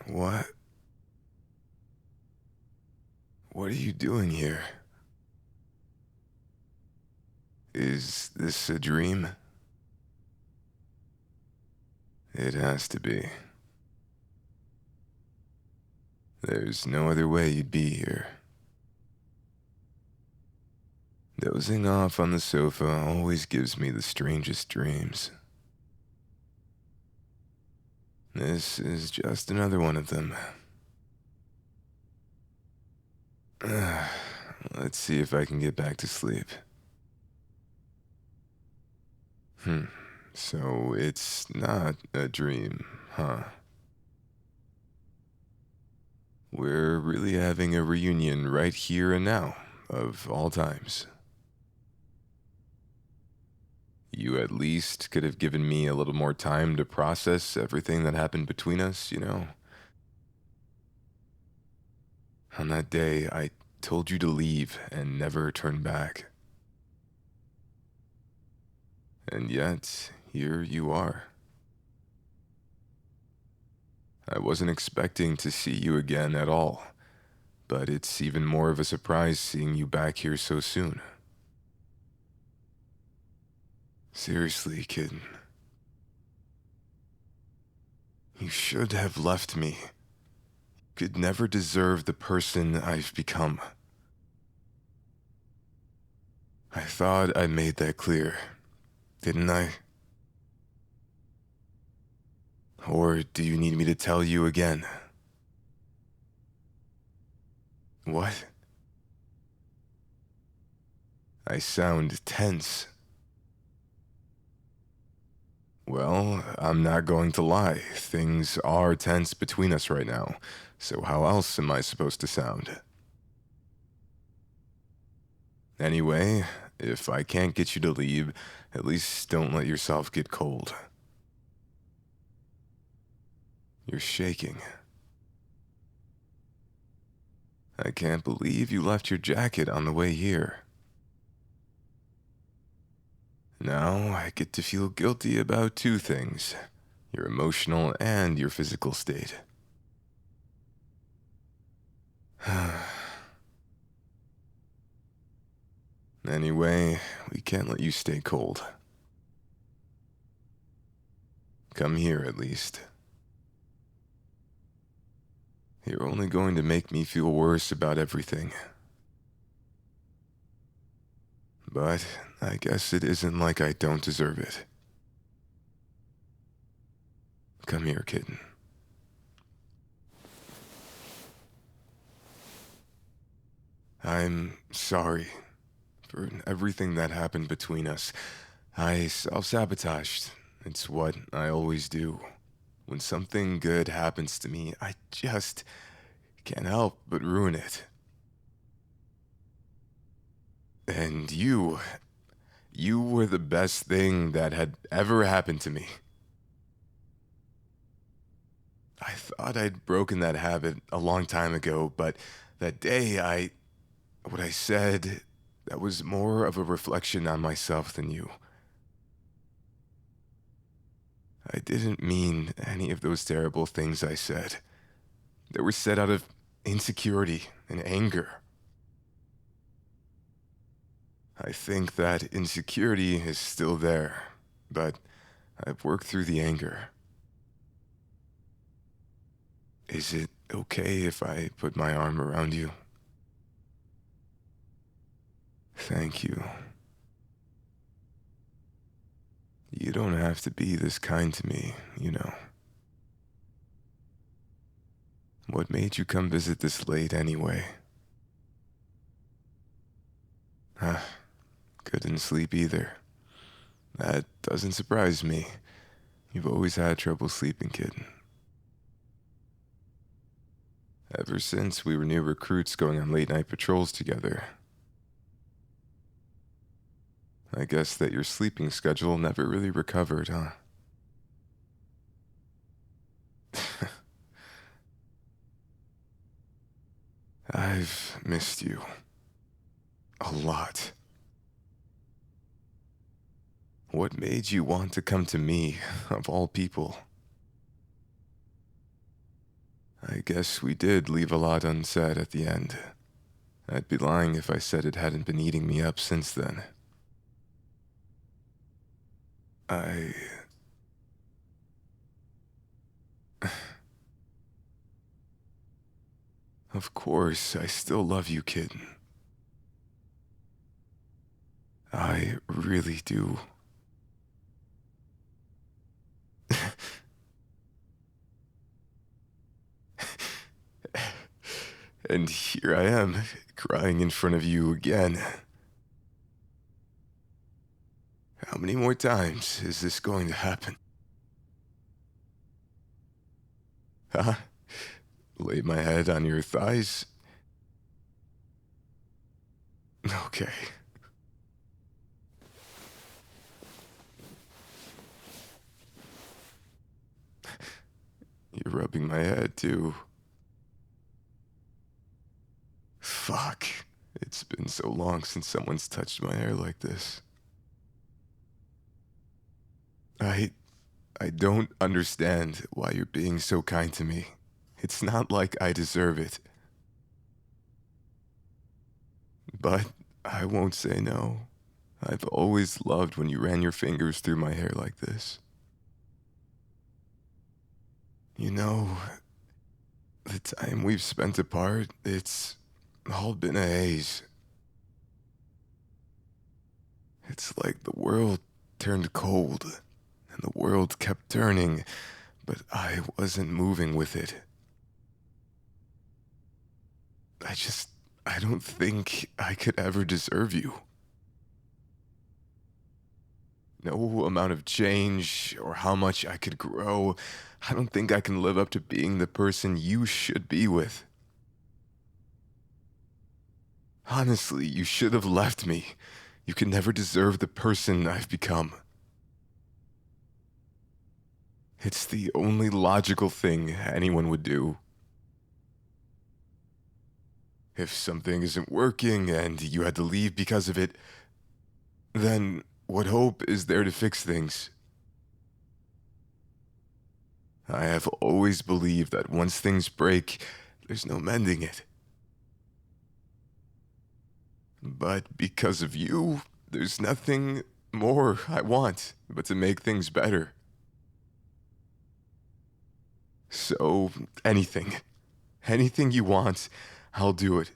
What? What are you doing here? Is this a dream? It has to be. There's no other way you'd be here. Dozing off on the sofa always gives me the strangest dreams. This is just another one of them. Let's see if I can get back to sleep. So it's not a dream, huh? We're really having a reunion right here and now, of all times. You at least could have given me a little more time to process everything that happened between us, you know? On that day, I told you to leave and never turn back. And yet, here you are. I wasn't expecting to see you again at all, but it's even more of a surprise seeing you back here so soon. Seriously, kid. You should have left me. You could never deserve the person I've become. I thought I made that clear, didn't I? Or do you need me to tell you again? What? I sound tense. Well, I'm not going to lie. Things are tense between us right now, so how else am I supposed to sound? Anyway, if I can't get you to leave, at least don't let yourself get cold. You're shaking. I can't believe you left your jacket on the way here. Now I get to feel guilty about two things: your emotional and your physical state. Anyway, we can't let you stay cold. Come here, at least. You're only going to make me feel worse about everything. But I guess it isn't like I don't deserve it. Come here, kitten. I'm sorry for everything that happened between us. I self-sabotaged. It's what I always do. When something good happens to me, I just can't help but ruin it. And you were the best thing that had ever happened to me. I thought I'd broken that habit a long time ago, but that day what I said, that was more of a reflection on myself than you. I didn't mean any of those terrible things I said. They were said out of insecurity and anger. I think that insecurity is still there, but I've worked through the anger. Is it okay if I put my arm around you? Thank you. You don't have to be this kind to me, you know. What made you come visit this late anyway? Huh, couldn't sleep either. That doesn't surprise me. You've always had trouble sleeping, kid. Ever since we were new recruits going on late night patrols together. I guess that your sleeping schedule never really recovered, huh? I've missed you. A lot. What made you want to come to me, of all people? I guess we did leave a lot unsaid at the end. I'd be lying if I said it hadn't been eating me up since then. I... Of course, I still love you, kid. I really do. And here I am, crying in front of you again. How many more times is this going to happen? Huh? Lay my head on your thighs? Okay. You're rubbing my head, too. Fuck. It's been so long since someone's touched my hair like this. I... I don't understand why you're being so kind to me. It's not like I deserve it. But I won't say no. I've always loved when you ran your fingers through my hair like this. You know, the time we've spent apart, it's all been a haze. It's like the world turned cold, and the world kept turning, but I wasn't moving with it. I don't think I could ever deserve you. No amount of change or how much I could grow, I don't think I can live up to being the person you should be with. Honestly, you should have left me. You could never deserve the person I've become. It's the only logical thing anyone would do. If something isn't working and you had to leave because of it, then what hope is there to fix things? I have always believed that once things break, there's no mending it. But because of you, there's nothing more I want but to make things better. So, anything you want, I'll do it.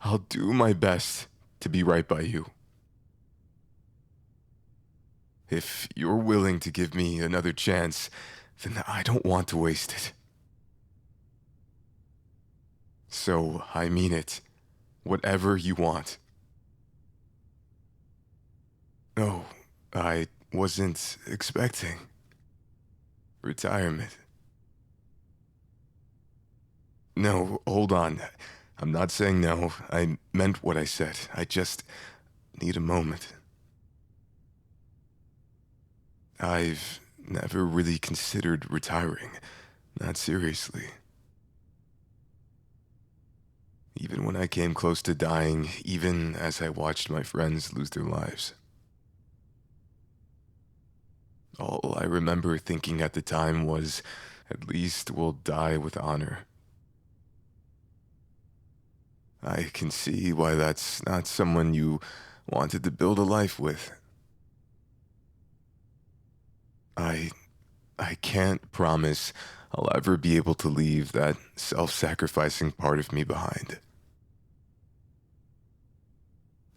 I'll do my best to be right by you. If you're willing to give me another chance, then I don't want to waste it. So, I mean it. Whatever you want. Oh, I wasn't expecting retirement. No, hold on. I'm not saying no. I meant what I said. I just need a moment. I've never really considered retiring. Not seriously. Even when I came close to dying, even as I watched my friends lose their lives. All I remember thinking at the time was, at least we'll die with honor. I can see why that's not someone you wanted to build a life with. I I can't promise I'll ever be able to leave that self-sacrificing part of me behind.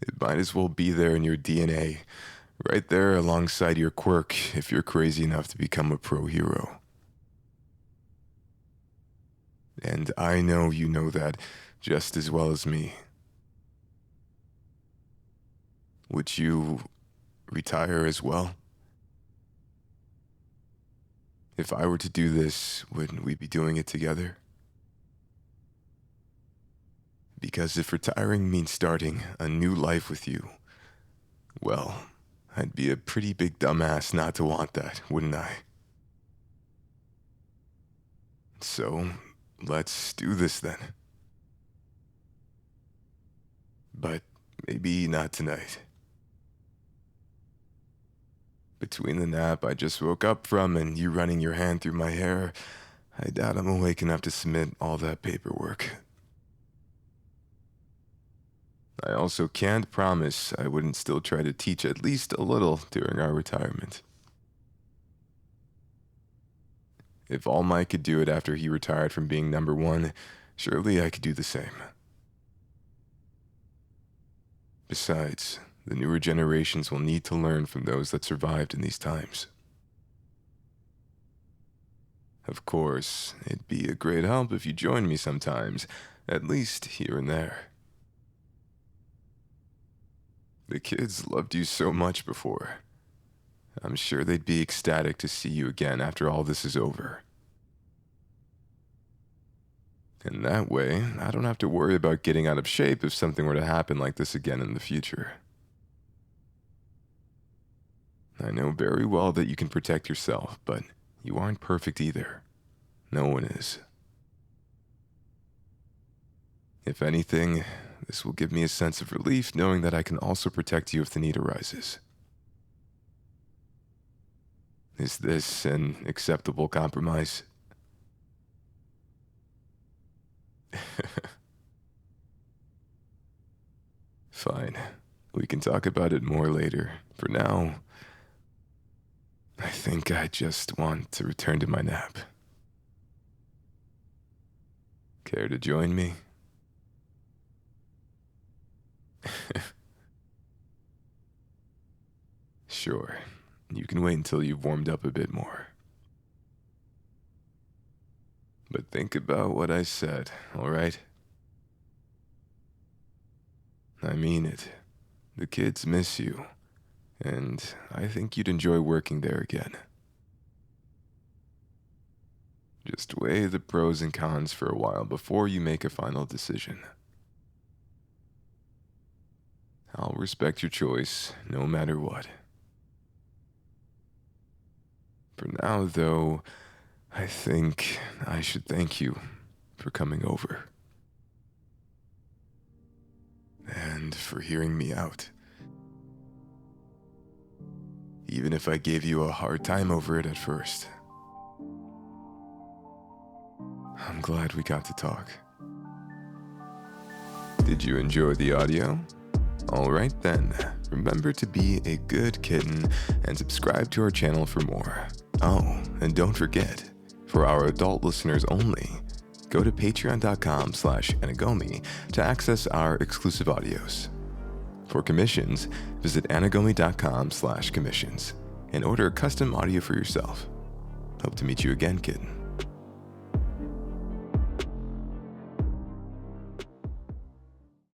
It might as well be there in your DNA, right there alongside your quirk if you're crazy enough to become a pro hero. And I know you know that just as well as me. Would you retire as well? If I were to do this, wouldn't we be doing it together? Because if retiring means starting a new life with you, well, I'd be a pretty big dumbass not to want that, wouldn't I? So, let's do this then. But maybe not tonight. Between the nap I just woke up from and you running your hand through my hair, I doubt I'm awake enough to submit all that paperwork. I also can't promise I wouldn't still try to teach at least a little during our retirement. If All Might could do it after he retired from being number one, surely I could do the same. Besides, the newer generations will need to learn from those that survived in these times. Of course, it'd be a great help if you joined me sometimes, at least here and there. The kids loved you so much before. I'm sure they'd be ecstatic to see you again after all this is over. And that way, I don't have to worry about getting out of shape if something were to happen like this again in the future. I know very well that you can protect yourself, but you aren't perfect either. No one is. If anything, this will give me a sense of relief knowing that I can also protect you if the need arises. Is this an acceptable compromise? Fine. We can talk about it more later. For now, I think I just want to return to my nap. Care to join me? Sure. You can wait until you've warmed up a bit more. But think about what I said, all right? I mean it. The kids miss you, and I think you'd enjoy working there again. Just weigh the pros and cons for a while before you make a final decision. I'll respect your choice, no matter what. For now, though, I think I should thank you for coming over. And for hearing me out. Even if I gave you a hard time over it at first. I'm glad we got to talk. Did you enjoy the audio? Alright then, remember to be a good kitten and subscribe to our channel for more. Oh, and don't forget, for our adult listeners only, go to patreon.com/Anigomi to access our exclusive audios. For commissions, visit anigomi.com/commissions and order a custom audio for yourself. Hope to meet you again, kitten.